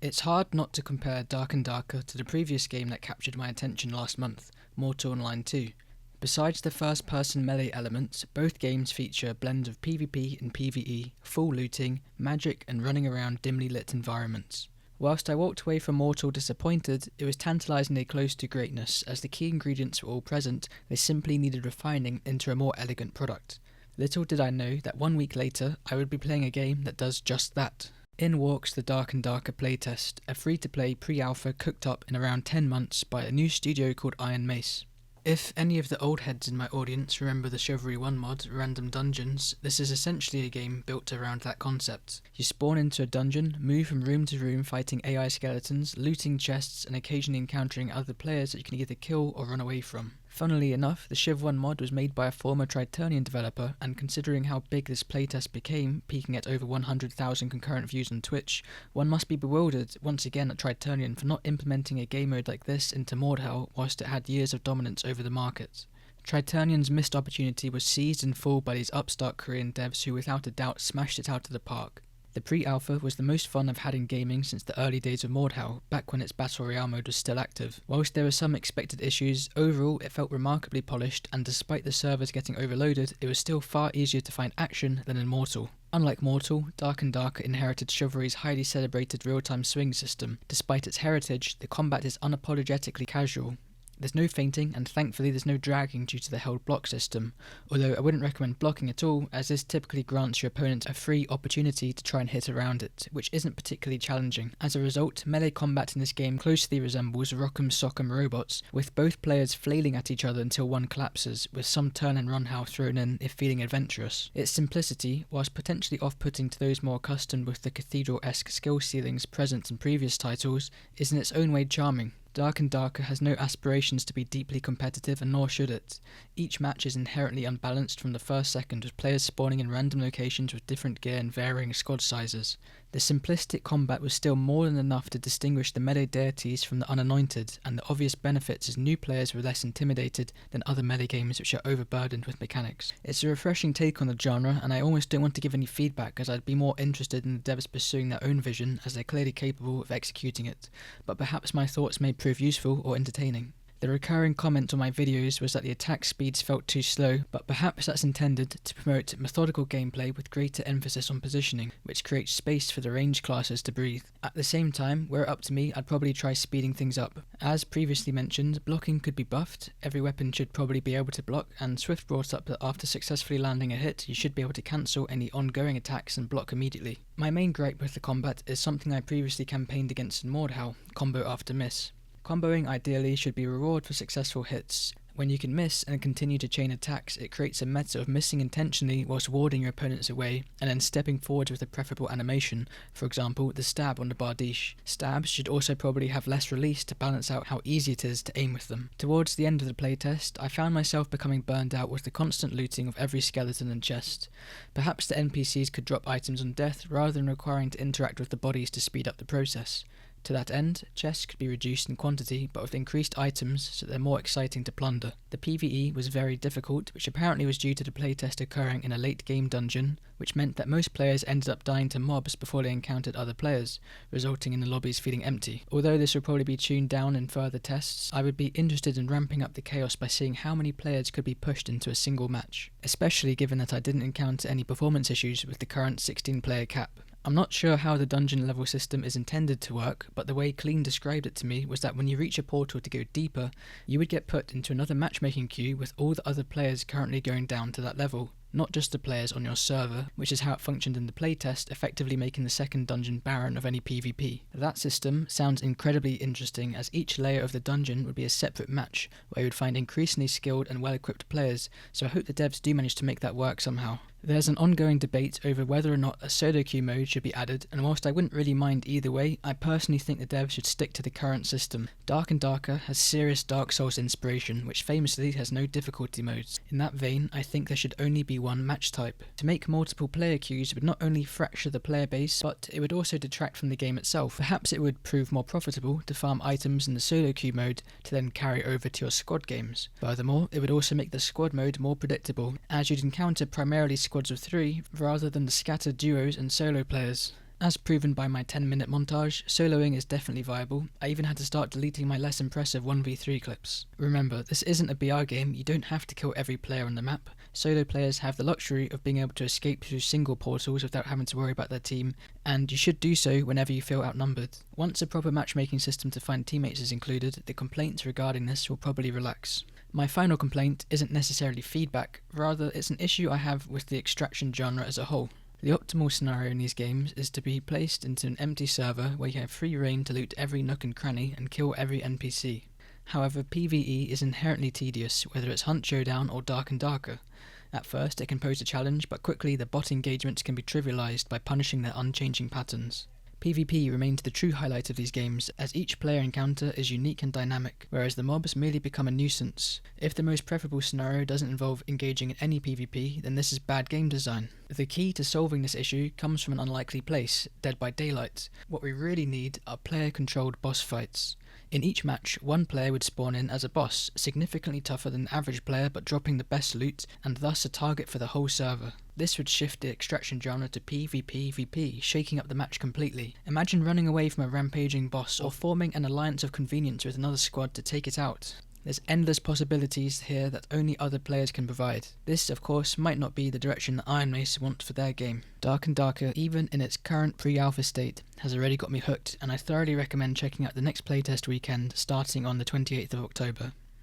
It's hard not to compare Dark and Darker to the previous game that captured my attention last month, Mortal Online 2. Besides the first-person melee elements, both games feature a blend of PvP and PvE, full looting, magic and running around dimly lit environments. Whilst I walked away from Mortal disappointed, it was tantalisingly close to greatness, as the key ingredients were all present, they simply needed refining into a more elegant product. Little did I know that 1 week later, I would be playing a game that does just that. In walks the Dark and Darker playtest, a free-to-play pre-alpha cooked up in around 10 months by a new studio called Iron Mace. If any of the old heads in my audience remember the Chivalry 1 mod, Random Dungeons, this is essentially a game built around that concept. You spawn into a dungeon, move from room to room fighting AI skeletons, looting chests and occasionally encountering other players that you can either kill or run away from. Funnily enough, the Civ 1 mod was made by a former Tritonian developer, and considering how big this playtest became, peaking at over 100,000 concurrent views on Twitch, one must be bewildered once again at Tritonian for not implementing a game mode like this into Mordhau whilst it had years of dominance over the market. Tritonian's missed opportunity was seized in full by these upstart Korean devs who without a doubt smashed it out of the park. The pre-alpha was the most fun I've had in gaming since the early days of Mordhau, back when its Battle Royale mode was still active. Whilst there were some expected issues, overall it felt remarkably polished, and despite the servers getting overloaded, it was still far easier to find action than in Mortal. Unlike Mortal, Dark and Darker inherited Chivalry's highly celebrated real-time swing system. Despite its heritage, the combat is unapologetically casual. There's no feinting, and thankfully there's no dragging due to the held block system, although I wouldn't recommend blocking at all, as this typically grants your opponent a free opportunity to try and hit around it, which isn't particularly challenging. As a result, melee combat in this game closely resembles Rock'em Sock'em Robots, with both players flailing at each other until one collapses, with some turn and run how thrown in if feeling adventurous. Its simplicity, whilst potentially off-putting to those more accustomed with the cathedral-esque skill ceilings present in previous titles, is in its own way charming. Dark and Darker has no aspirations to be deeply competitive, and nor should it. Each match is inherently unbalanced from the first second, with players spawning in random locations with different gear and varying squad sizes. The simplistic combat was still more than enough to distinguish the melee deities from the unanointed, and the obvious benefits as new players were less intimidated than other melee games which are overburdened with mechanics. It's a refreshing take on the genre, and I almost don't want to give any feedback, as I'd be more interested in the devs pursuing their own vision, as they're clearly capable of executing it, but perhaps my thoughts may prove useful or entertaining. The recurring comment on my videos was that the attack speeds felt too slow, but perhaps that's intended to promote methodical gameplay with greater emphasis on positioning, which creates space for the range classes to breathe. At the same time, were it up to me, I'd probably try speeding things up. As previously mentioned, blocking could be buffed, every weapon should probably be able to block, and Swift brought up that after successfully landing a hit, you should be able to cancel any ongoing attacks and block immediately. My main gripe with the combat is something I previously campaigned against in Mordhau, combo after miss. Comboing ideally should be reward for successful hits. When you can miss and continue to chain attacks, it creates a meta of missing intentionally whilst warding your opponents away, and then stepping forward with a preferable animation, for example the stab on the Bardiche. Stabs should also probably have less release to balance out how easy it is to aim with them. Towards the end of the playtest, I found myself becoming burned out with the constant looting of every skeleton and chest. Perhaps the NPCs could drop items on death rather than requiring to interact with the bodies to speed up the process. To that end, chests could be reduced in quantity, but with increased items so they're more exciting to plunder. The PvE was very difficult, which apparently was due to the playtest occurring in a late game dungeon, which meant that most players ended up dying to mobs before they encountered other players, resulting in the lobbies feeling empty. Although this will probably be tuned down in further tests, I would be interested in ramping up the chaos by seeing how many players could be pushed into a single match, especially given that I didn't encounter any performance issues with the current 16-player cap. I'm not sure how the dungeon level system is intended to work, but the way Clean described it to me was that when you reach a portal to go deeper, you would get put into another matchmaking queue with all the other players currently going down to that level, not just the players on your server, which is how it functioned in the playtest, effectively making the second dungeon barren of any PvP. That system sounds incredibly interesting, as each layer of the dungeon would be a separate match, where you would find increasingly skilled and well-equipped players, so I hope the devs do manage to make that work somehow. There's an ongoing debate over whether or not a solo queue mode should be added, and whilst I wouldn't really mind either way, I personally think the devs should stick to the current system. Dark and Darker has serious Dark Souls inspiration, which famously has no difficulty modes. In that vein, I think there should only be one match type. To make multiple player queues would not only fracture the player base, but it would also detract from the game itself. Perhaps it would prove more profitable to farm items in the solo queue mode to then carry over to your squad games. Furthermore, it would also make the squad mode more predictable, as you'd encounter primarily squads of 3 rather than the scattered duos and solo players. As proven by my 10-minute montage, soloing is definitely viable. I even had to start deleting my less impressive 1v3 clips. Remember, this isn't a BR game, you don't have to kill every player on the map. Solo players have the luxury of being able to escape through single portals without having to worry about their team, and you should do so whenever you feel outnumbered. Once a proper matchmaking system to find teammates is included, the complaints regarding this will probably relax. My final complaint isn't necessarily feedback, rather it's an issue I have with the extraction genre as a whole. The optimal scenario in these games is to be placed into an empty server where you have free reign to loot every nook and cranny and kill every NPC. However, PvE is inherently tedious, whether it's Hunt Showdown or Dark and Darker. At first it can pose a challenge, but quickly the bot engagements can be trivialised by punishing their unchanging patterns. PvP remains the true highlight of these games, as each player encounter is unique and dynamic, whereas the mobs merely become a nuisance. If the most preferable scenario doesn't involve engaging in any PvP, then this is bad game design. The key to solving this issue comes from an unlikely place, Dead by Daylight. What we really need are player-controlled boss fights. In each match, one player would spawn in as a boss, significantly tougher than the average player but dropping the best loot, and thus a target for the whole server. This would shift the extraction genre to PvPvP, shaking up the match completely. Imagine running away from a rampaging boss, or forming an alliance of convenience with another squad to take it out. There's endless possibilities here that only other players can provide. This, of course, might not be the direction that Iron Mace want for their game. Dark and Darker, even in its current pre-alpha state, has already got me hooked, and I thoroughly recommend checking out the next playtest weekend starting on the 28th of October.